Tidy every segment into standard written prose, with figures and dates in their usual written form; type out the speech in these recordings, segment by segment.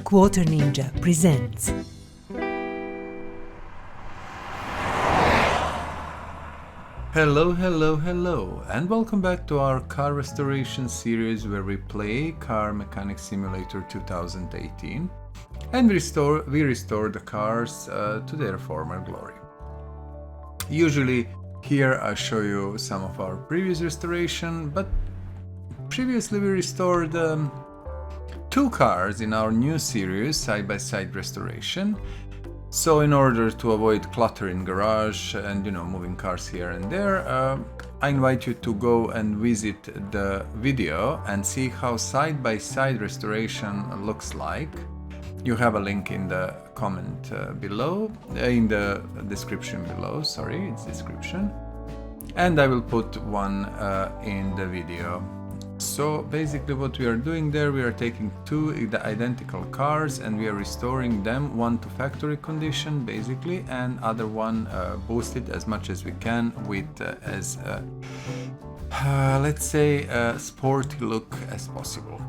Quarter Ninja presents. Hello, and welcome back to our car restoration series where we play Car Mechanic Simulator 2018 and we restore the cars to their former glory. Usually here I show you some of our previous restoration, but previously we restored two cars in our new series, side-by-side restoration. So in order to avoid clutter in garage and moving cars here and there, I invite you to go and visit the video and see how side-by-side restoration looks like. You have a link in the comment below, in the description below, sorry, it's description. And I will put one in the video. So basically what we are doing there, we are taking two identical cars and we are restoring them, one to factory condition basically, and other one boosted as much as we can with let's say a sporty look as possible.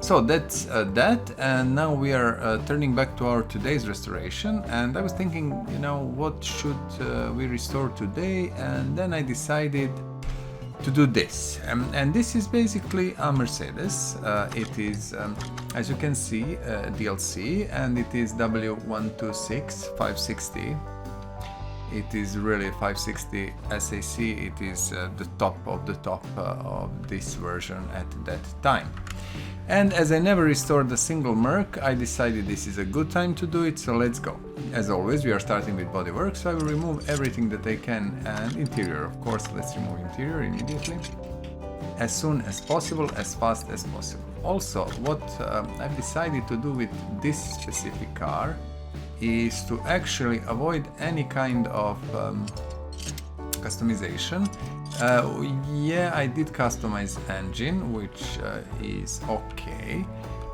So that's that, and now we are turning back to our today's restoration, and I was thinking, what should we restore today, and then I decided to do this, and this is basically a Mercedes. It is, as you can see, DLC, and it is W126 560. It is really 560 SEC. It is the top of the top of this version at that time. And as I never restored a single Merc, I decided this is a good time to do it, so let's go. As always, we are starting with Bodywork, so I will remove everything that I can, and interior, of course. Let's remove interior immediately. As soon as possible, as fast as possible. Also, what I've decided to do with this specific car is to actually avoid any kind of customization. Yeah, I did customize engine, which is okay,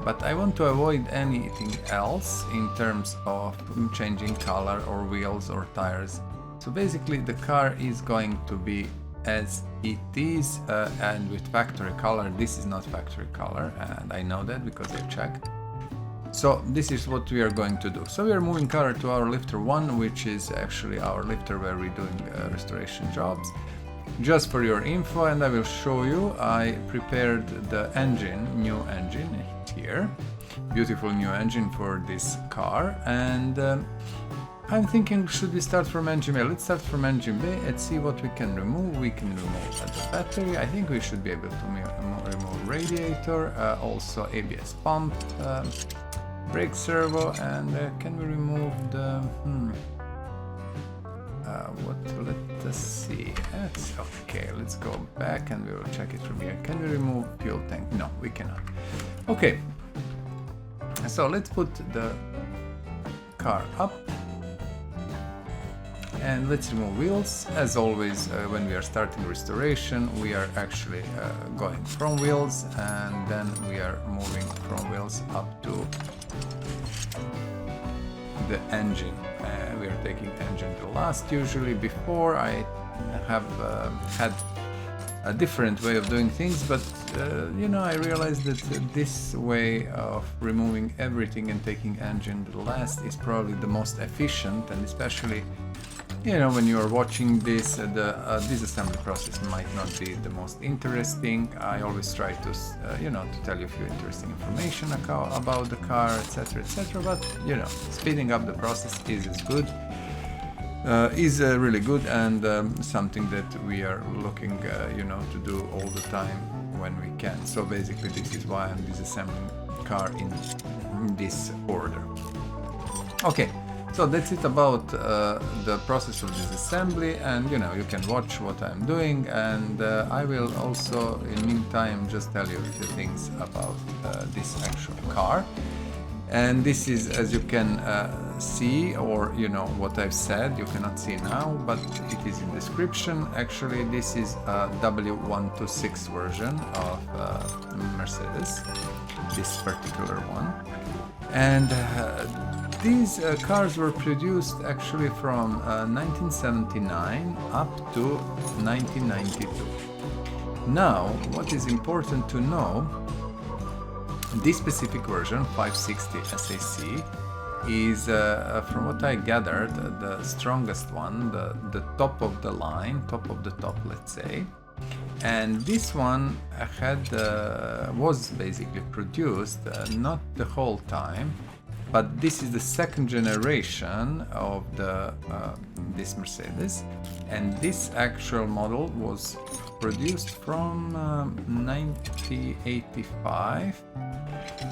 but I want to avoid anything else in terms of changing color or wheels or tires. So basically the car is going to be as it is, and with factory color. This is not factory color, and I know that because I checked. So this is what we are going to do. So we are moving car to our lifter 1, which is actually our lifter where we're doing restoration jobs. Just for your info, and I will show you, I prepared the engine, new engine here. Beautiful new engine for this car, and I'm thinking, should we start from engine A? Let's start from engine B and see what we can remove. We can remove the battery. I think we should be able to remove radiator, also ABS pump, brake servo, and can we remove the let us see. That's okay. Let's go back and we will check it from here. Can we remove fuel tank? No, we cannot. Okay, so let's put the car up and let's remove wheels. As always, when we are starting restoration, we are actually going from wheels, and then we are moving from wheels up to the engine. We are taking engine to last. Usually before I have had a different way of doing things, but I realized that this way of removing everything and taking engine to last is probably the most efficient, and especially when you are watching this, the disassembly process might not be the most interesting. I always try to to tell you a few interesting information about the car, etc., but speeding up the process is really good, and something that we are looking to do all the time when we can. So basically this is why I'm disassembling car in this order. Okay, so that's it about the process of disassembly, and you can watch what I'm doing, and I will also in the meantime just tell you a few things about this actual car. And this is, as you can see, or what I've said, you cannot see now, but it is in description. Actually, this is a W126 version of Mercedes, this particular one. And these cars were produced actually from 1979 up to 1992. Now, what is important to know This specific version, 560 SEC, is, from what I gathered, the strongest one, the top of the line, top of the top, let's say. And this one was basically produced not the whole time, but this is the second generation of this Mercedes, and this actual model was produced from 1985,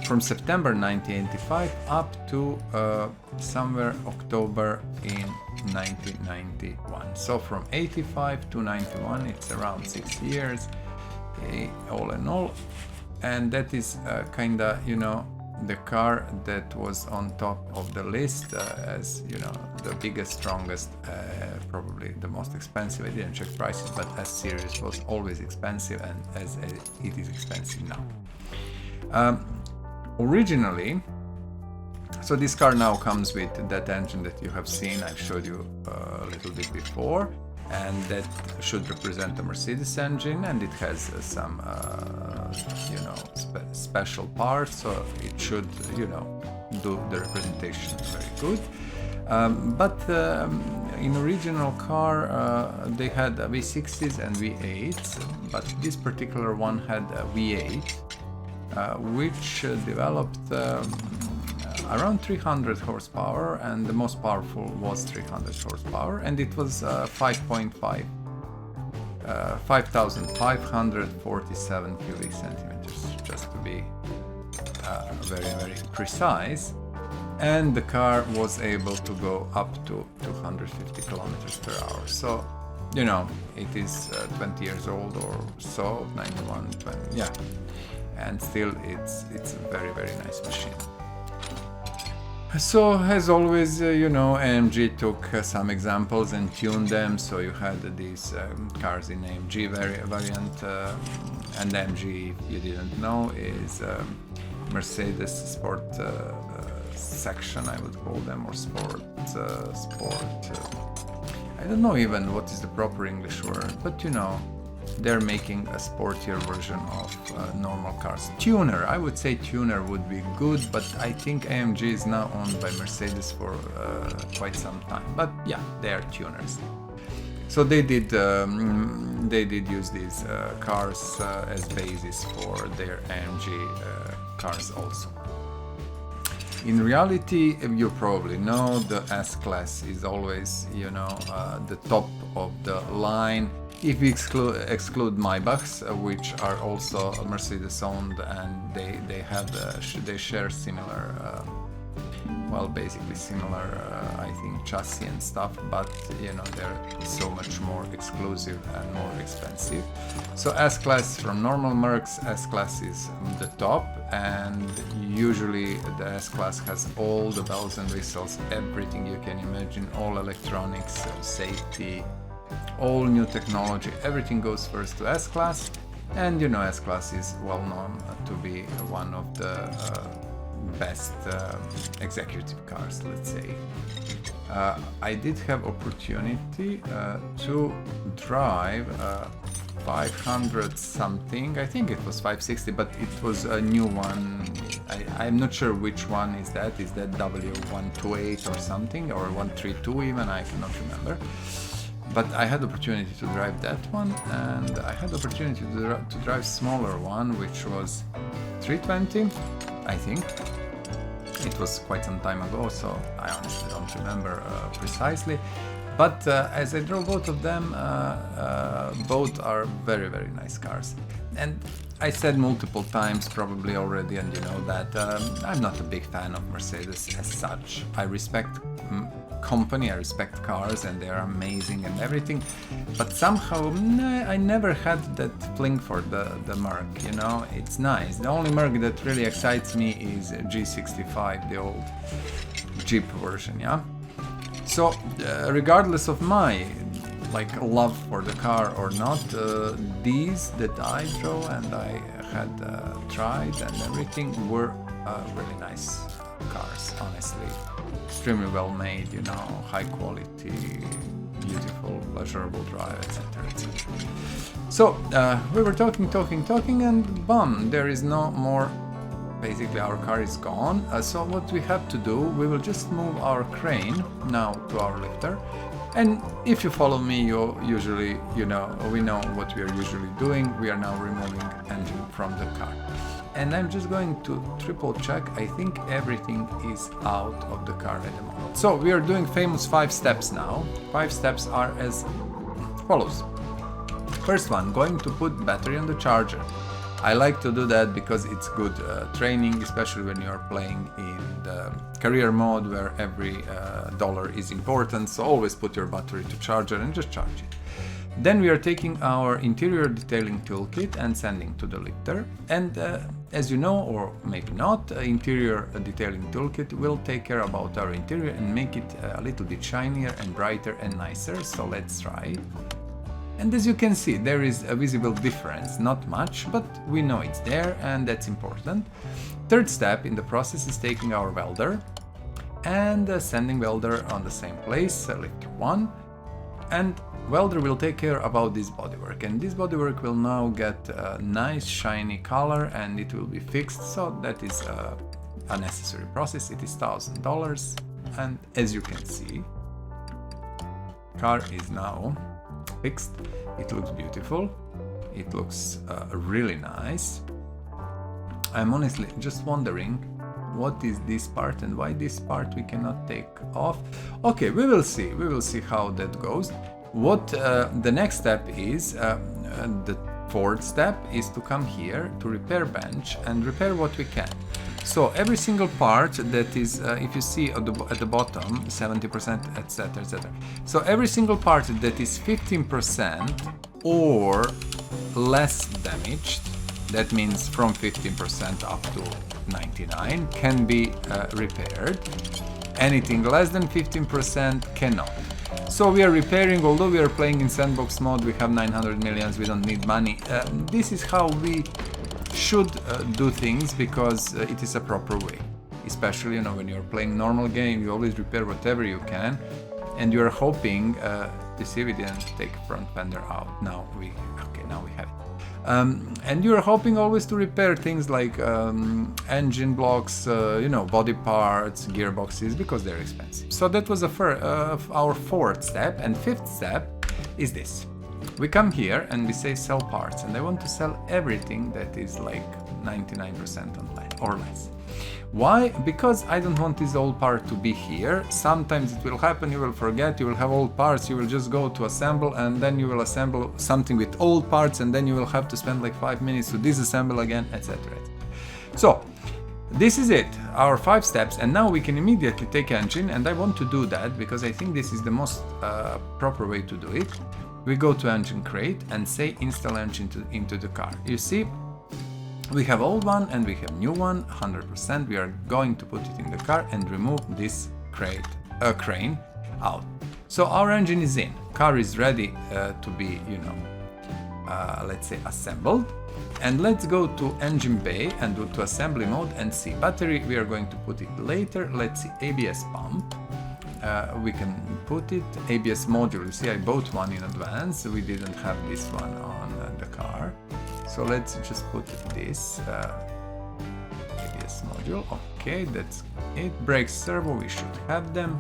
from September 1985 up to somewhere October in 1991. So from 85 to 91, it's around 6 years, all in all, and that is kinda, you know, the car that was on top of the list as, you know, the biggest, strongest, probably the most expensive. I didn't check prices, but S series was always expensive, and as it is expensive now. Originally, so this car now comes with that engine that you have seen. I've showed you a little bit before, and that should represent the Mercedes engine, and it has some you know, special parts, so it should, you know, do the representation very good. But in original car they had V60s and V8s, but this particular one had a V8 which developed around 300 horsepower, and the most powerful was 300 horsepower, and it was 5,547 cubic centimeters, just to be very, very precise. And the car was able to go up to 250 kilometers per hour. So, you know, it is 20 years old or so, 91, 20, yeah. And still it's a very, very nice machine. So, as always, you know, AMG took some examples and tuned them. So you had these cars in AMG variant, and AMG, if you didn't know, is Mercedes Sport section, I would call them, or sport. I don't know even what is the proper English word, but you know, they're making a sportier version of normal cars. Tuner, I would say tuner would be good, but I think AMG is now owned by Mercedes for quite some time. But yeah, they are tuners. So they did use these cars as basis for their AMG cars also. In reality, you probably know the S-Class is always, you know, the top of the line. If we exclude Maybachs, which are also Mercedes owned, and they share similar, well, basically similar, I think, chassis and stuff, but you know, they're so much more exclusive and more expensive. So S-Class from normal Mercs, S-Class is the top, and usually the S-Class has all the bells and whistles, everything you can imagine, all electronics, safety, all new technology, everything goes first to S-Class. And you know, S-Class is well known to be one of the best executive cars, let's say. I did have opportunity to drive 500 something, I think it was 560, but it was a new one. I'm not sure which one is that W128 or something, or 132 even, I cannot remember. But I had the opportunity to drive that one, and I had the opportunity to drive smaller one, which was 320, I think. It was quite some time ago, so I honestly don't remember precisely. But as I drove both of them, both are very, very nice cars. And I said multiple times probably already, and you know that I'm not a big fan of Mercedes as such. I respect company, I respect cars, and they are amazing and everything, but somehow I never had that fling for the Merc, you know. It's nice. The only Merc that really excites me is G65, the old Jeep version, yeah. So regardless of my love for the car or not, these that I drove and I had tried and everything were really nice cars, honestly. Extremely well made, you know, high quality, beautiful, pleasurable drive, etc, etc. So we were talking, and boom, there is no more basically our car is gone. So what we have to do, we will just move our crane now to our lifter. And if you follow me, you usually, we know what we are usually doing. We are now removing engine from the car. And I'm just going to triple check. I think everything is out of the car at the moment. So we are doing famous 5 steps now. 5 steps are as follows. First one, going to put battery on the charger. I like to do that because it's good training, especially when you're playing in the career mode where every dollar is important. So always put your battery to charger and just charge it. Then we are taking our interior detailing toolkit and sending to the lifter. And as you know, or maybe not, interior detailing toolkit will take care about our interior and make it a little bit shinier and brighter and nicer. So let's try. And as you can see, there is a visible difference, not much, but we know it's there and that's important. Third step in the process is taking our welder and sending welder on the same place, lifter 1. And welder will take care about this bodywork, and this bodywork will now get a nice shiny color and it will be fixed. So that is a necessary process. It is $1,000, and as you can see, car is now fixed. It looks beautiful. It looks really nice. I'm honestly just wondering what is this part and why this part we cannot take off. Okay, we will see how that goes. What the next step is, the fourth step is to come here to repair bench and repair what we can. So every single part that is, if you see at the bottom, 70%, etc., etc. So every single part that is 15% or less damaged, that means from 15% up to 99, can be repaired. Anything less than 15% cannot. So we are repairing, although we are playing in sandbox mode, we have 900 millions, we don't need money. This is how we should do things, because it is a proper way. Especially, when you're playing normal game, you always repair whatever you can, and you're hoping to see we didn't take front fender out. Now we have it. And you're hoping always to repair things like engine blocks, body parts, gearboxes, because they're expensive. So that was our fourth step. And fifth step is this. We come here and we say sell parts, and I want to sell everything that is like 99% or less. Why? Because I don't want this old part to be here. Sometimes it will happen, you will forget, you will have old parts, you will just go to assemble, and then you will assemble something with old parts, and then you will have to spend like 5 minutes to disassemble again, etc. So this is it, our 5 steps, and now we can immediately take engine, and I want to do that because I think this is the most proper way to do it. We go to engine crate and say install engine into the car. You see, we have old one and we have new one, 100%. We are going to put it in the car and remove this crane out. So our engine is in. Car is ready to be, let's say assembled. And let's go to engine bay and go to assembly mode and see. Battery, we are going to put it later. Let's see, ABS pump. We can put it, ABS module. You see, I bought one in advance. We didn't have this one on the car. So let's just put this ABS module. Okay, that's it. Brakes, servo, we should have them.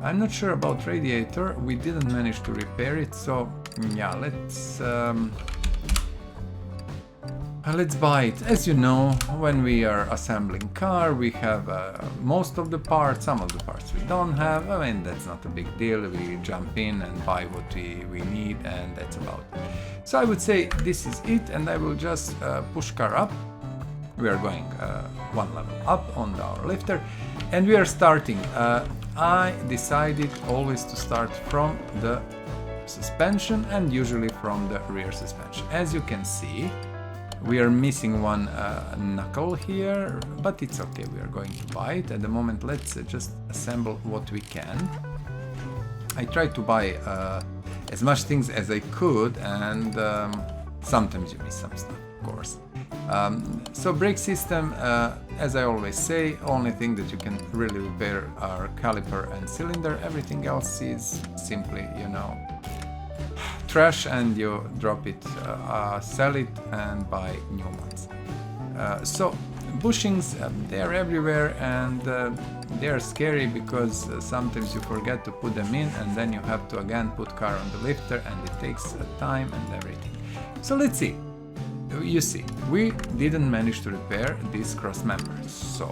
I'm not sure about radiator. We didn't manage to repair it. So yeah, let's buy it. As you know, when we are assembling car, we have most of the parts, some of the parts we don't have. I mean, that's not a big deal. We jump in and buy what we need, and that's about it. So I would say this is it, and I will just push car up. We are going one level up on our lifter, and we are starting. I decided always to start from the suspension and usually from the rear suspension. As you can see, we are missing one knuckle here, but it's okay, we are going to buy it. At the moment, let's just assemble what we can. I tried to buy as much things as I could, and sometimes you miss some stuff, of course. So brake system, as I always say, only thing that you can really repair are caliper and cylinder. Everything else is simply, trash, and you drop it, sell it, and buy new ones. So Bushings, they are everywhere, and they are scary because sometimes you forget to put them in, and then you have to again put car on the lifter, and it takes time and everything. So let's see. You see, we didn't manage to repair this crossmember, so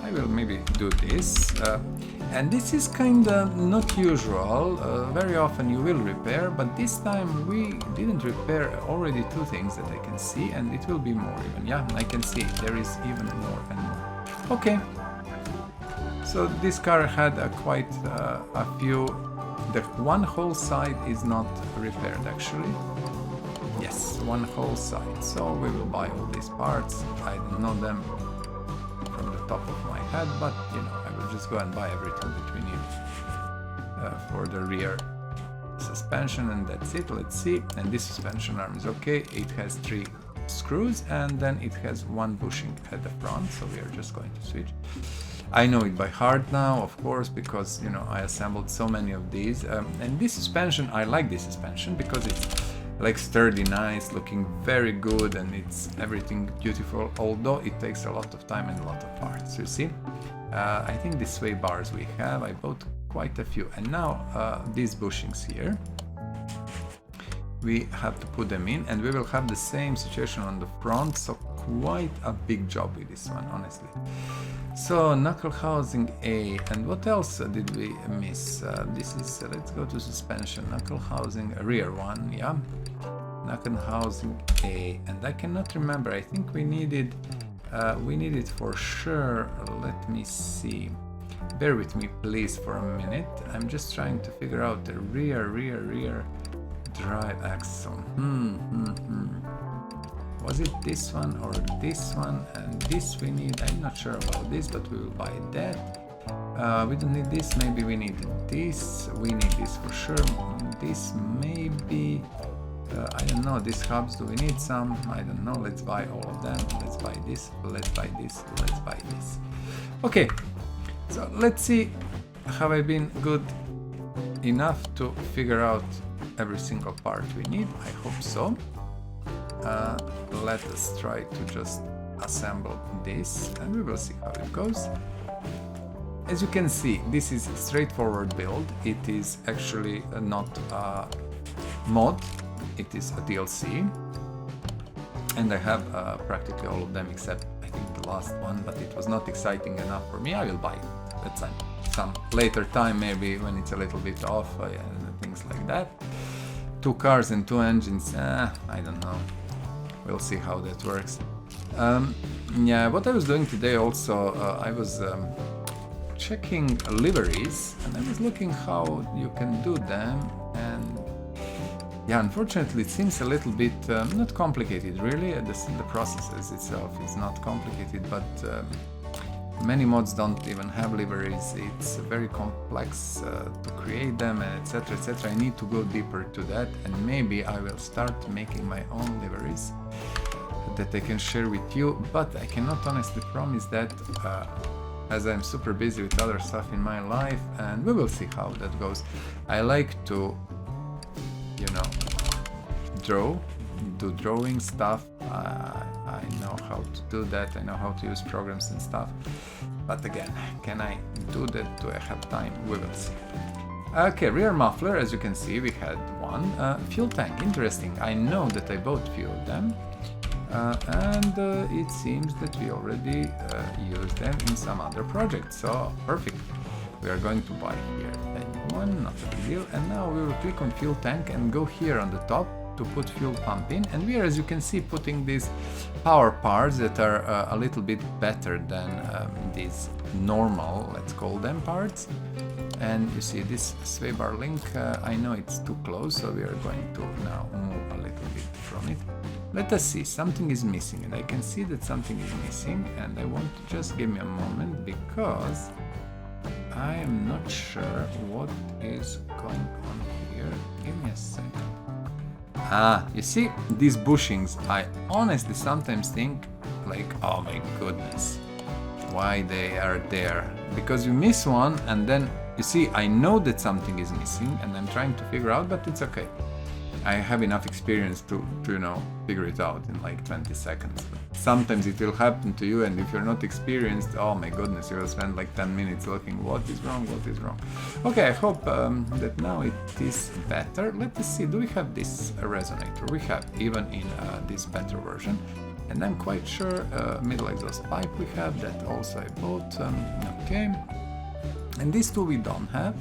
I will maybe do this. And this is kinda not usual. Very often you will repair, but this time we didn't repair already 2 things that I can see, and it will be more even. Yeah, I can see there is even more and more. Okay. So this car had quite a few. The one whole side is not repaired actually. Yes, one whole side. So we will buy all these parts. I don't know them from the top of my head, but you know, I will just go and buy everything that we need for the rear suspension, and that's it. Let's see. And this suspension arm is okay. It has 3 screws, and then it has 1 bushing at the front, so we are just going to switch. I know it by heart now, of course, because you know I assembled so many of these. And this suspension, I like this suspension because it's like sturdy, nice, looking very good, and it's everything beautiful, although it takes a lot of time and a lot of parts. You see, I think these sway bars we have, I bought quite a few, and now these bushings here, we have to put them in, and we will have the same situation on the front, so quite a big job with this one, honestly. So knuckle housing A, and what else did we miss? This is, let's go to suspension, knuckle housing, rear one, yeah. Knuckle housing A, and I cannot remember, I think we need it for sure. Let me see. Bear with me please for a minute. I'm just trying to figure out the rear drive axle. Was it this one or this one? And this we need. I'm not sure about this, but we will buy that. We don't need this. Maybe we need this. We need this for sure. This maybe. I don't know. These hubs. Do we need some? I don't know. Let's buy all of them. Let's buy this. Let's buy this. Let's buy this. Okay. So let's see. Have I been good enough to figure out every single part we need? I hope so. Let us try to just assemble this, and we will see how it goes. As you can see, this is a straightforward build. It is actually not a mod, it is a DLC, and I have practically all of them except I think the last one, but it was not exciting enough for me. I will buy it at some later time, maybe when it's a little bit off, things like that. 2 cars and 2 engines, I don't know. We'll see how that works. Yeah, what I was doing today also, I was checking liveries, and I was looking how you can do them, and yeah, unfortunately it seems a little bit not complicated really. The process itself is not complicated, but many mods don't even have liveries. It's very complex to create them, and etc, etc. I need to go deeper to that, and maybe I will start making my own liveries that I can share with you, but I cannot honestly promise that as I'm super busy with other stuff in my life, and we will see how that goes. I like to, you know, do drawing stuff. I know how to do that, I know how to use programs and stuff, but again, can I do that? Do I have time? We will see. Okay, rear muffler, as you can see, we had one. Fuel tank, interesting. I know that I bought few of them, and it seems that we already used them in some other projects, so perfect. We are going to buy here a new one, not a big deal, and now we will click on fuel tank and go here on the top to put fuel pump in, and we are, as you can see, putting these power parts that are a little bit better than these normal, let's call them, parts. And you see this sway bar link, I know it's too close, so we are going to now move a little bit from it. Let us see, something is missing, and I can see that something is missing, and I want to just give me a moment because I am not sure what is going on here. Give me a second. You see, these bushings, I honestly sometimes think like, oh my goodness, why they are there? Because you miss one, and then you see, I know that something is missing, and I'm trying to figure out, but it's okay. I have enough experience to you know, figure it out in like 20 seconds. sometimes it will happen to you, and if you're not experienced, oh my goodness, you will spend like 10 minutes looking what is wrong. Okay, I hope that now it is better. Let us see, do we have this resonator? We have, even in this better version. And I'm quite sure middle exhaust pipe we have, that also I bought. Okay, and these two we don't have,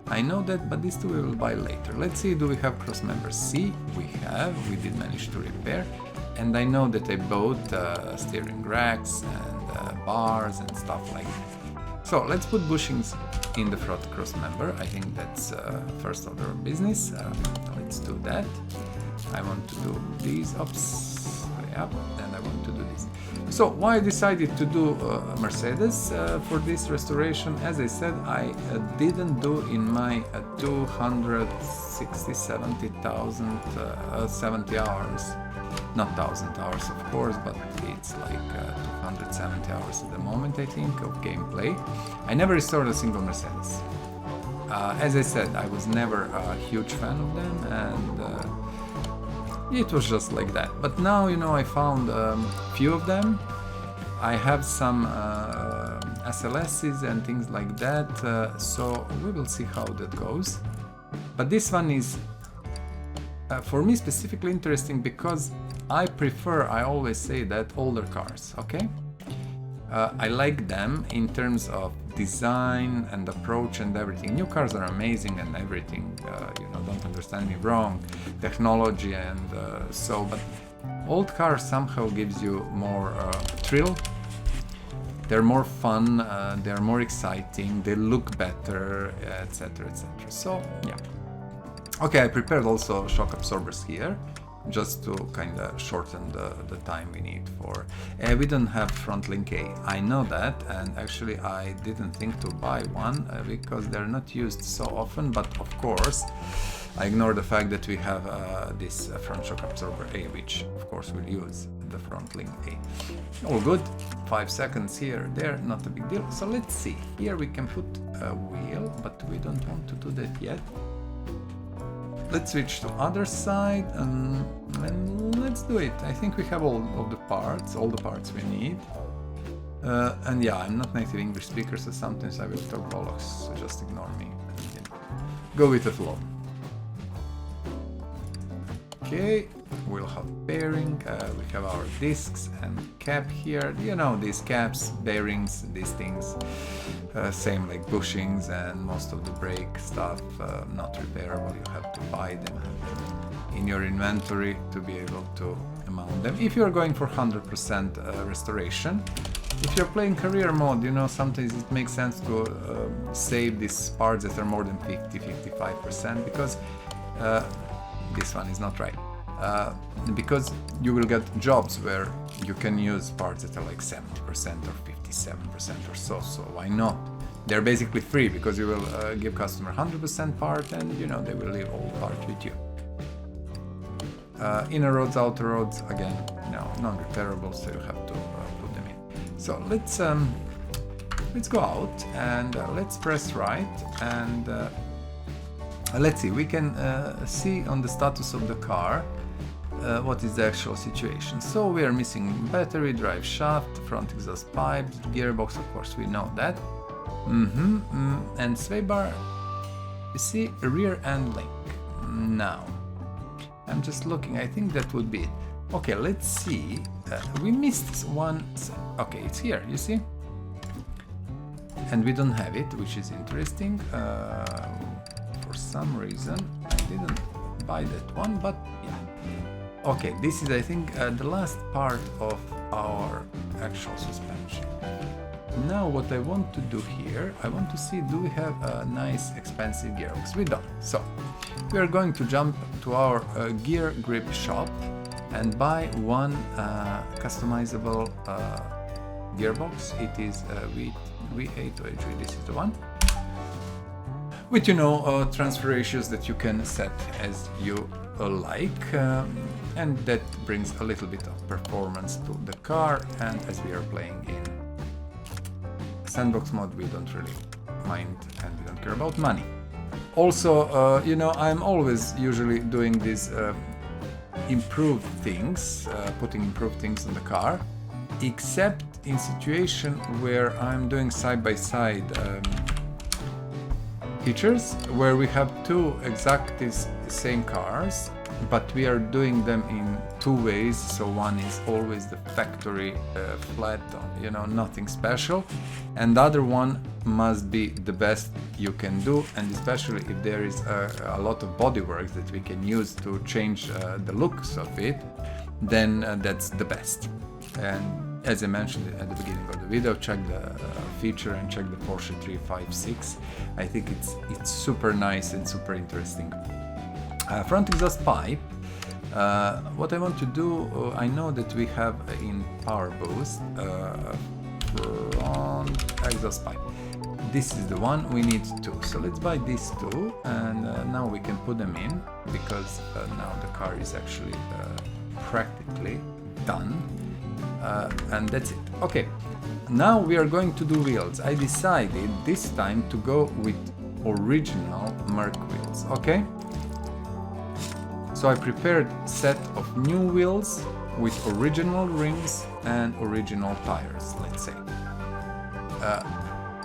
I know that, but these two we will buy later. Let's see, do we have Crossmember C? We have, we did manage to repair. And I know that I bought steering racks and bars and stuff like that. So let's put bushings in the front Crossmember. I think that's first order of business. Let's do that. I want to do these, and I want to do this. So why I decided to do Mercedes for this restoration? As I said, I didn't do in my 70 hours, not 1,000 hours of course, but it's like 270 hours at the moment, I think, of gameplay. I never restored a single Mercedes. As I said, I was never a huge fan of them, and it was just like that. But now, you know, I found few of them. I have some SLSs and things like that, so we will see how that goes. But this one is for me specifically interesting because I prefer, I always say that, older cars, okay? I like them in terms of design and approach and everything. New cars are amazing and everything, you know, don't understand me wrong, technology and so, but old cars somehow gives you more thrill. They're more fun, they're more exciting, they look better, etc, etc. So yeah. Okay, I prepared also shock absorbers here, just to kind of shorten the time we need for... we don't have front link A, I know that, and actually I didn't think to buy one because they're not used so often, but of course I ignore the fact that we have this front shock absorber A, which of course we'll use the front link A. All good, 5 seconds here, there, not a big deal. So let's see, here we can put a wheel, but we don't want to do that yet. Let's switch to other side and let's do it. I think we have all the parts we need. And yeah, I'm not native English speaker, so sometimes I will talk bollocks, so just ignore me. And, go with the flow. Okay, we'll have bearing, we have our discs and cap here. You know, these caps, bearings, these things, same like bushings and most of the brake stuff, not repairable. You have to buy them in your inventory to be able to mount them. If you're going for 100% restoration, if you're playing career mode, you know, sometimes it makes sense to save these parts that are more than 50-55%, because this one is not right. Because you will get jobs where you can use parts that are like 70% or 57% or so, so why not? They're basically free because you will give customer 100% part and, you know, they will leave all part with you. Inner roads, outer roads, again, no, non-repairable, so you have to put them in. So let's go out and let's press right and let's see, we can see on the status of the car what is the actual situation. So we are missing battery, drive shaft, front exhaust pipes, gearbox, of course we know that. And sway bar, you see, rear end link. Now, I'm just looking, I think that would be it. Okay, let's see, we missed one, okay, it's here, you see? And we don't have it, which is interesting. For some reason I didn't buy that one, but yeah. Okay, this is, I think, the last part of our actual suspension. Now what I want to do here, I want to see, do we have a nice expensive gearbox? We don't. So we are going to jump to our gear grip shop and buy one customizable gearbox. It is V8 or H3, this is the one. With, you know, transfer ratios that you can set as you like, and that brings a little bit of performance to the car. And as we are playing in sandbox mode, we don't really mind and we don't care about money. Also, you know, I'm always usually doing these improved things, putting improved things in the car. except in situation where I'm doing side-by-side features, where we have two exactly same cars, but we are doing them in two ways. So one is always the factory flat, you know, nothing special, and the other one must be the best you can do, and especially if there is a lot of bodywork that we can use to change the looks of it, then that's the best. And as I mentioned at the beginning of the video, check the feature and check the Porsche 356. I think it's super nice and super interesting. Front exhaust pipe. What I want to do, I know that we have in Power Boost front exhaust pipe. This is the one, we need two. So let's buy these two, and now we can put them in, because now the car is actually practically done. And that's it. Okay, now we are going to do wheels. I decided this time to go with original Merc wheels, okay? So I prepared a set of new wheels with original rims and original tires, let's say.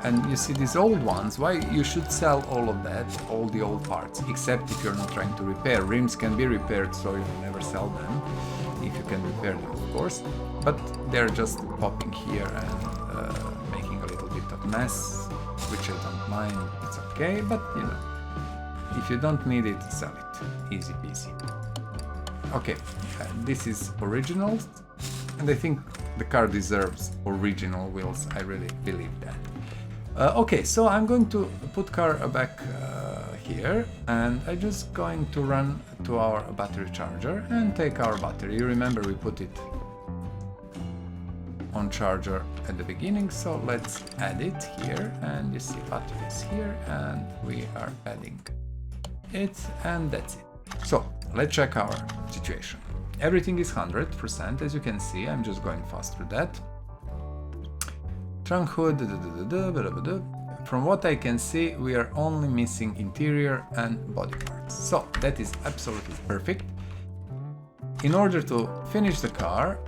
And you see these old ones, why you should sell all of that, all the old parts, except if you're not trying to repair. Rims can be repaired, so you'll never sell them, if you can repair them, of course. But they're just popping here and making a little bit of mess, which I don't mind, it's okay, but you know, if you don't need it, sell it, easy peasy. Okay, this is original, and I think the car deserves original wheels, I really believe that. Okay, so I'm going to put car back here, and I'm just going to run to our battery charger and take our battery. You remember we put it on charger at the beginning, so let's add it here, and you see battery is here, and we are adding it, and that's it. So let's check our situation. Everything is 100%, as you can see. I'm just going fast through that. Trunk hood, from what I can see, we are only missing interior and body parts. So that is absolutely perfect. In order to finish the car,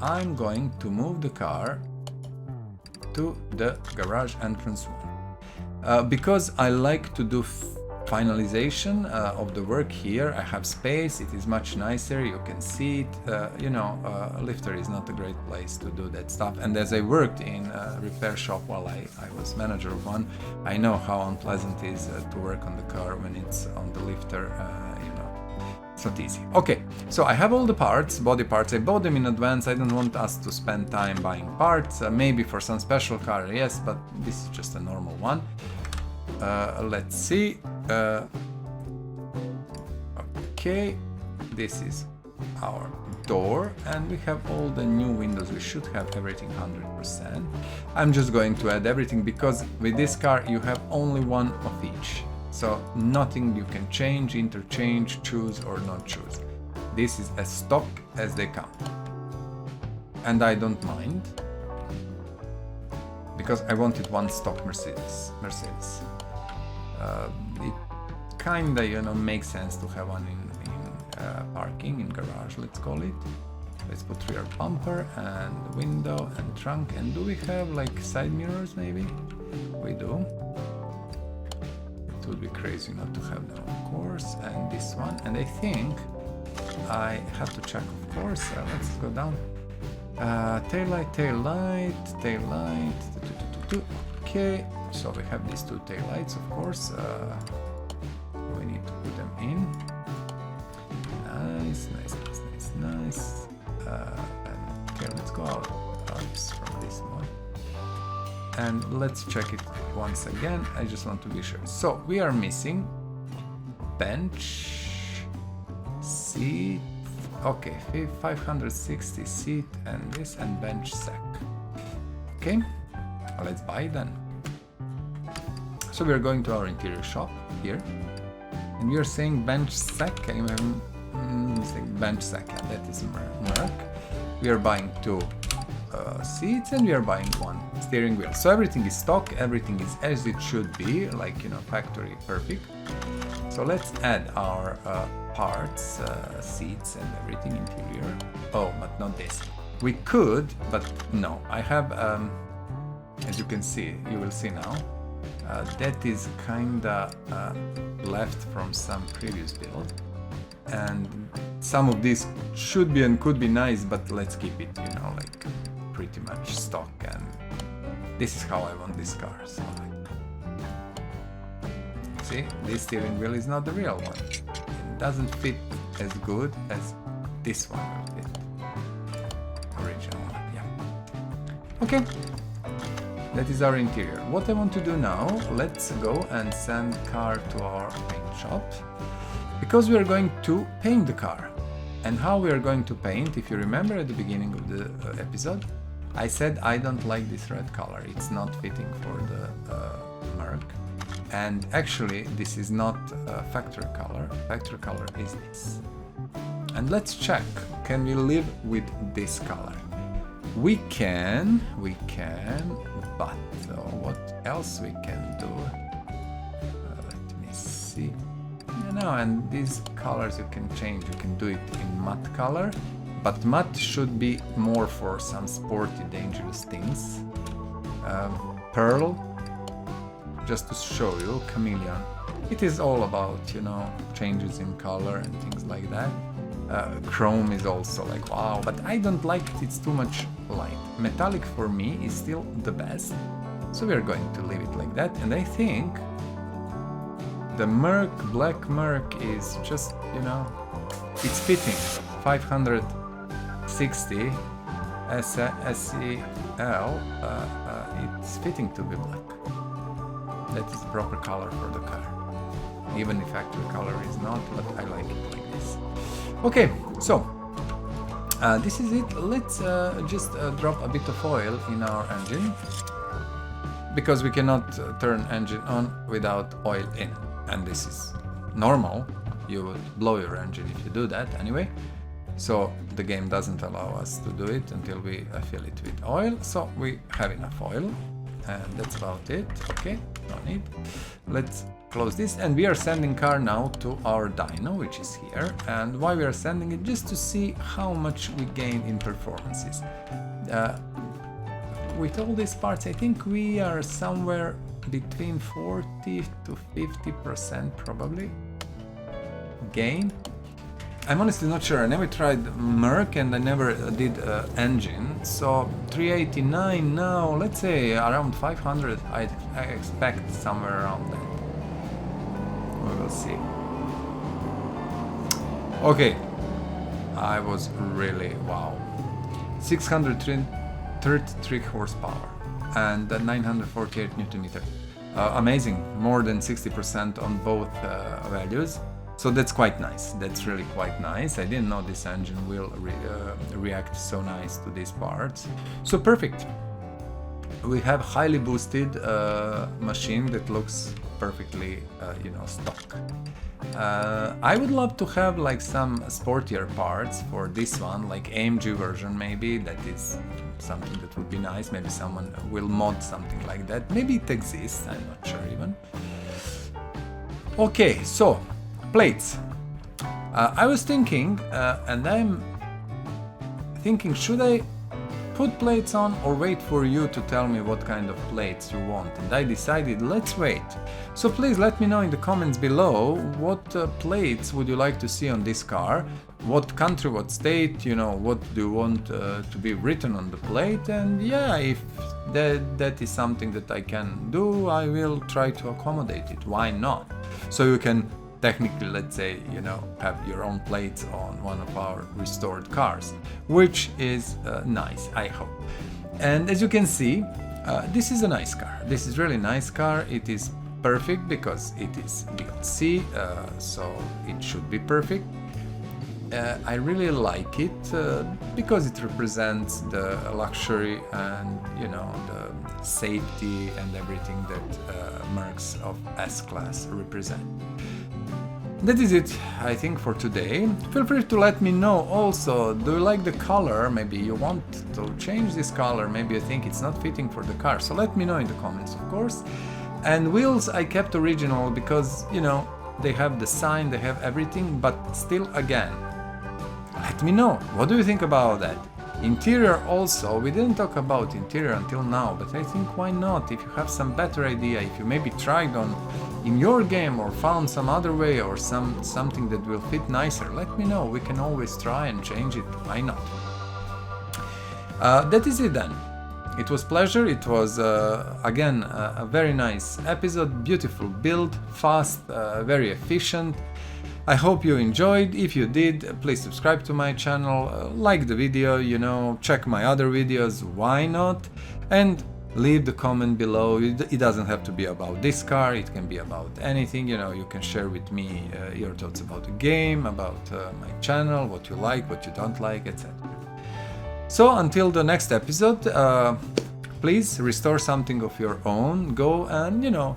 I'm going to move the car to the garage entrance one. Because I like to do finalization of the work here, I have space, it is much nicer, you can see it, you know, lifter is not a great place to do that stuff, and as I worked in a repair shop while I was manager of one, I know how unpleasant it is to work on the car when it's on the lifter, you know, it's not easy. Okay, so I have all the parts, body parts, I bought them in advance, I don't want us to spend time buying parts, maybe for some special car, yes, but this is just a normal one. Let's see. Okay, this is our door, and we have all the new windows. We should have everything 100%. I'm just going to add everything because with this car you have only one of each. So nothing you can change, interchange, choose or not choose. This is as stock as they come. And I don't mind, because I wanted one stock Mercedes. It kinda, you know, makes sense to have one in parking, in garage, let's call it. Let's put rear bumper and window and trunk. And do we have like side mirrors maybe? We do. It would be crazy not to have them, of course. And this one, and I think I have to check, of course. Let's go down. Tail light. Okay, so we have these two tail lights, of course. We need to put them in. Nice. And okay, let's go out from this one. And let's check it once again. I just want to be sure. So we are missing bench, seat. Okay, 560 seat and this, and bench sack. Okay, let's buy then. So we are going to our interior shop here, and we are saying bench sack. I'm saying bench sack, and that is Merc. We are buying two seats, and we are buying one steering wheel. So everything is stock, everything is as it should be, like, you know, factory perfect. So let's add our parts, seats and everything, interior. Oh, but not this. We could, but no. I have, as you can see, you will see now, that is kinda left from some previous build. And some of these should be and could be nice, but let's keep it, you know, like pretty much stock. And this is how I want this car. So, see, this steering wheel is not the real one. It doesn't fit as good as this one will fit. Original one, yeah. Okay, that is our interior. What I want to do now, let's go and send car to our paint shop, because we are going to paint the car. And how we are going to paint, if you remember at the beginning of the episode, I said I don't like this red color, it's not fitting for the Merc. And actually this is not factory color is this. And let's check, can we live with this color? We can, but what else we can do? Let me see. And these colors you can change, you can do it in matte color, but matte should be more for some sporty, dangerous things. Pearl, just to show you, chameleon. It is all about, you know, changes in color and things like that. Chrome is also like, wow, but I don't like it, it's too much light. Metallic for me is still the best, so we are going to leave it like that. And I think the Merc, black Merc is just, you know, it's fitting. 560 SEC, it's fitting to be black. That is the proper color for the car. Even if factory color is not, but I like it like this. Okay, so this is it. Let's just drop a bit of oil in our engine, because we cannot turn engine on without oil in. And this is normal, you would blow your engine if you do that anyway. So the game doesn't allow us to do it until we fill it with oil. So we have enough oil, and that's about it. Okay, no need. Let's close this, and we are sending car now to our dyno, which is here. And why we are sending it? Just to see how much we gain in performances. With all these parts, I think we are somewhere between 40 to 50% probably gain. I'm honestly not sure. I never tried Merc and I never did engine. So 389 now, let's say around 500. I expect somewhere around that. We will see. Okay, I was really wow. 633 horsepower and 948 Newton meter. Amazing, more than 60% on both values. So that's quite nice. That's really quite nice. I didn't know this engine will react so nice to these parts. So perfect. We have highly boosted machine that looks perfectly, you know, stock. I would love to have like some sportier parts for this one, like AMG version maybe. That is something that would be nice. Maybe someone will mod something like that. Maybe it exists, I'm not sure even. Okay, so plates. I was thinking, and I'm thinking, should I put plates on or wait for you to tell me what kind of plates you want? And I decided, let's wait. So please let me know in the comments below what plates would you like to see on this car, what country, what state, you know, what do you want to be written on the plate. And yeah, if that is something that I can do, I will try to accommodate it. Why not? So you can technically, let's say, you know, have your own plates on one of our restored cars, which is nice, I hope. And as you can see, this is a nice car. This is really nice car. It is perfect because it is DLC, so it should be perfect. I really like it because it represents the luxury and, you know, the safety and everything that Mercs of S-Class represent. That is it, I think, for today. Feel free to let me know also, do you like the color? Maybe you want to change this color, maybe you think it's not fitting for the car. So let me know in the comments, of course. And wheels I kept original because, you know, they have the sign, they have everything, but still, again, let me know. What do you think about that? Interior also, we didn't talk about interior until now, but I think why not? If you have some better idea, if you maybe tried on in your game or found some other way or something that will fit nicer, let me know. We can always try and change it, why not? That is it then. It was pleasure. It was again a very nice episode, beautiful build, fast, very efficient. I hope you enjoyed. If you did, please subscribe to my channel, like the video, you know, check my other videos, why not? And leave the comment below. It doesn't have to be about this car, it can be about anything, you know, you can share with me your thoughts about the game, about my channel, what you like, what you don't like, etc. So until the next episode, please restore something of your own, go and, you know,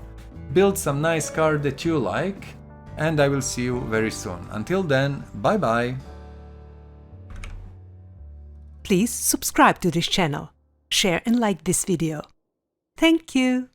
build some nice car that you like, and I will see you very soon. Until then, bye bye! Please subscribe to this channel, share and like this video. Thank you!